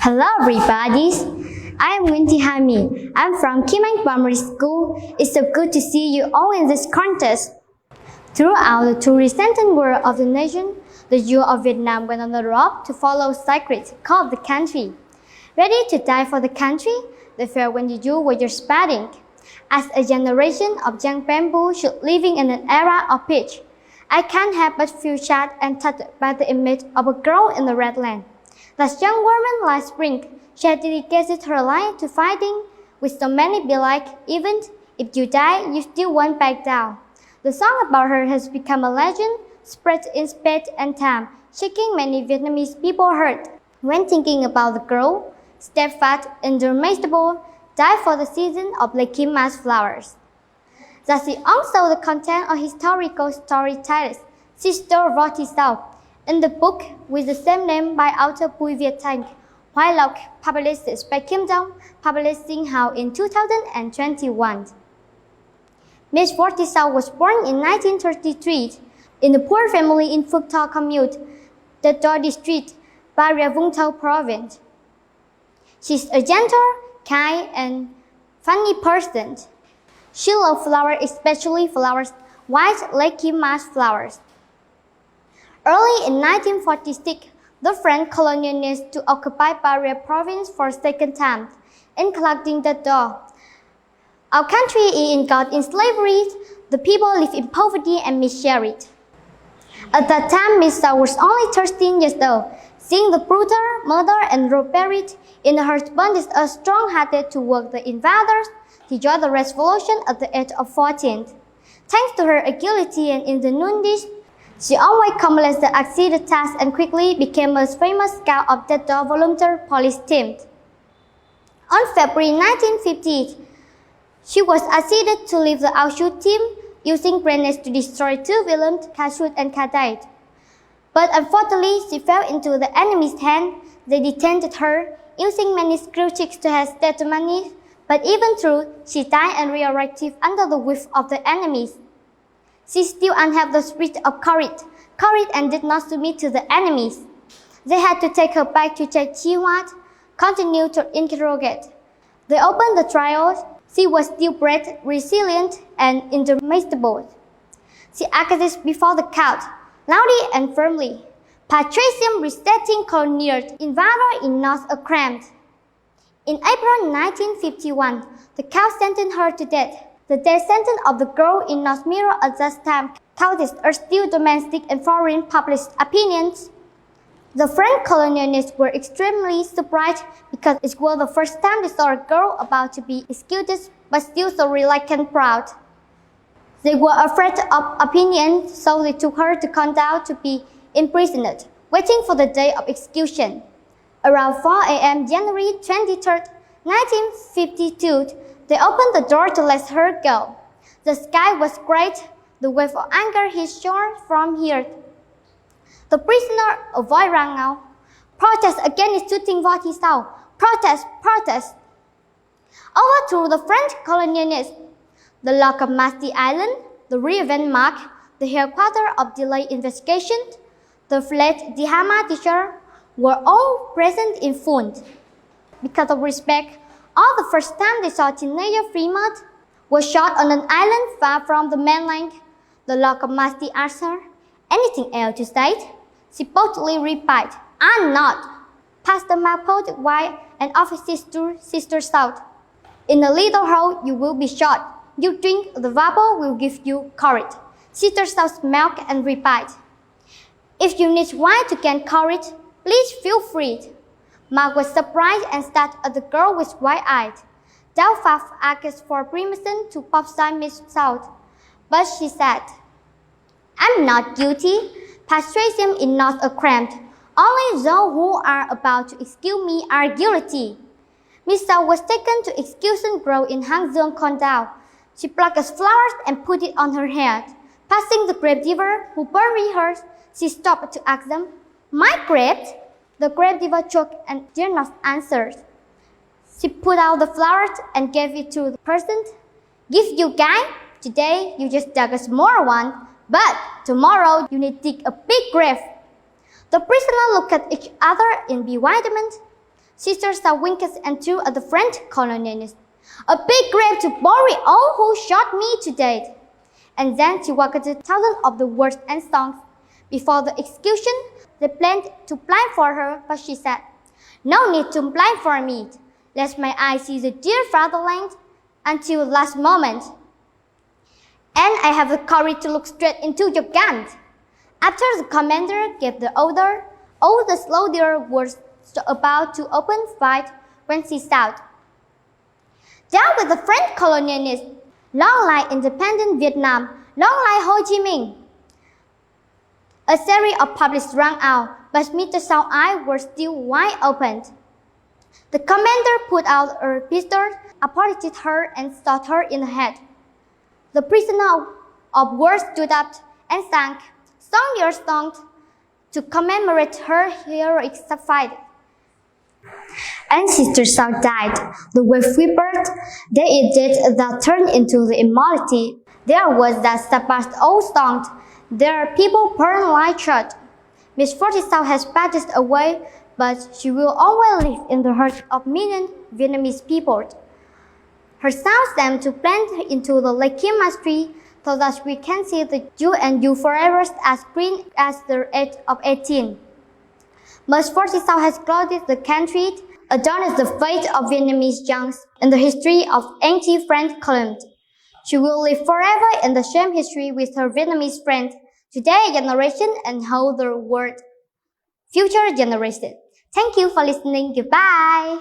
Hello everybody, I am Winty Hami. I'm from Kimang Primary School. It's so good to see you all in this contest. Throughout the tourist-centered world of the nation, the youth of Vietnam went on the road to follow sacred call of the country. Ready to die for the country, they felt when the youth were just starting. As a generation of young people living in an era of peace, I can't help but feel sad and touched by the image of a girl in the red land. That young woman like spring, she had dedicated her life to fighting, with so many be like, even if you die, you still won't back down. The song about her has become a legend, spread in space and time, shaking many Vietnamese people's heart. When thinking about the girl, steadfast, indomitable, died for the season of Lake Kim Mas flowers. That is also the content of historical story titled Chị Võ Thị Sáu, in the book with the same name by author Bùi Việt Thành, Hoài Lộc, published by Kim Dong, publishing house in 2021. Miss Võ Thị Sáu was born in 1933 in a poor family in Phúc Thọ Commune, the Tho district, Bà Rịa Vũng Tàu province. She's a gentle, kind, and funny person. She loves flowers, especially flowers, white Lake Kim Mas flowers. Early in 1946, the French colonialists to occupy Bà Rịa province for a second time, including the Tho. Our country is engulfed in slavery. The people live in poverty and misery. At that time, Miss Sáu was only 13 years old. Seeing the brutal murder and robbery in her husband is a strong-hearted to work the invaders. She joined the revolution at the age of 14. Thanks to her agility and ingenuity, she always accomplished the exceeded task and quickly became a famous scout of the Tho volunteer police team. On February 1950, she was acceded to leave the Auschwitz team using grenades to destroy two villains, Kashut and Kadait. But unfortunately, she fell into the enemy's hand. They detained her, using many screw tricks to her testimony. But even though she died and resurrected under the whip of the enemies, she still had the spirit of courage and did not submit to the enemies. They had to take her back to Chi Wat, continue to interrogate. They opened the trial. She was still brave, resilient, and indomitable. She acted before the court, loudly and firmly. Patrician restating colonial invader is not a crime. In April 1951, the court sentenced her to death. The death sentence of the girl is not mirror at that time. Counted are still domestic and foreign public opinions. The French colonialists were extremely surprised because it was the first time they saw a girl about to be executed, but still so relaxed and proud. They were afraid of opinion, so they took her to Condal to be imprisoned, waiting for the day of execution. Around 4 a.m. January 23, 1952, they opened the door to let her go. The sky was great. The wave of anger hit shore from here. The prisoner avoided rang out. Protest against shooting Võ Thị Sáu. Protest, protest. Overthrew the French colonialists. The Lock of Masti Island, the Revenge Mark, the headquarters of delayed investigation, the fled Dihama teacher were all present in full. Because of respect, all the first time they saw teenager Fremont was shot on an island far from the mainland. The Lock of Masti asked her, "Anything else to say?" She boldly replied, "I'm not." Pastor Marpot White and officers to Sister South. "In a little hole you will be shot. You drink the vapor will give you courage." Sister South smiled and replied, "If you need wine to gain courage, please feel free." Mark was surprised and stared at the girl with wide eyes. Doubtful asked for permission to pop-side Miss South, but she said, "I'm not guilty. Patrician is not a crime. Only those who are about to execute me are guilty." Miss South was taken to execution grove in Hang Duong, Condal. She plucked flowers and put it on her head. Passing the gravedigger who buried her, she stopped to ask them, "My grave?" The gravedigger choked and did not answer. She put out the flowers and gave it to the person. "Give you guy. Today you just dug a small one, but tomorrow you need to dig a big grave." The prisoners looked at each other in bewilderment. Sister Sáu winked and threw at the French colonialist. "A big grave to bury all who shot me to death." And then she walked thousands of the words and songs. Before the execution, they planned to blindfold her, but she said, "No need to blindfold me. Let my eyes see the dear fatherland until the last moment. And I have the courage to look straight into your guns." After the commander gave the order, all the soldiers were about to open fire when she shouted, "Down with the French colonialists! Long life independent Vietnam! Long life Ho Chi Minh!" A series of publics rang out, but Mr. Sau's eyes were still wide open. The commander put out a pistol, approached her, and shot her in the head. The prisoner of war stood up and sang "Song Songs" to commemorate her heroic fight. And Sister Sau died. The wave whimpered. There it did that turned into the immortality. There was that surpassed all songs. There are people burned like church. Miss Fortisau has passed away, but she will always live in the hearts of millions of Vietnamese people. Her sound seemed to blend into the Lake chemistry so that we can see the you and you forever as green as the age of 18. Miss Fortisau has clothed the country, adorned the fate of Vietnamese youngs in the history of anti-French colonialism. She will live forever in the same history with her Vietnamese friends, today's generation and whole the world, future generation. Thank you for listening. Goodbye.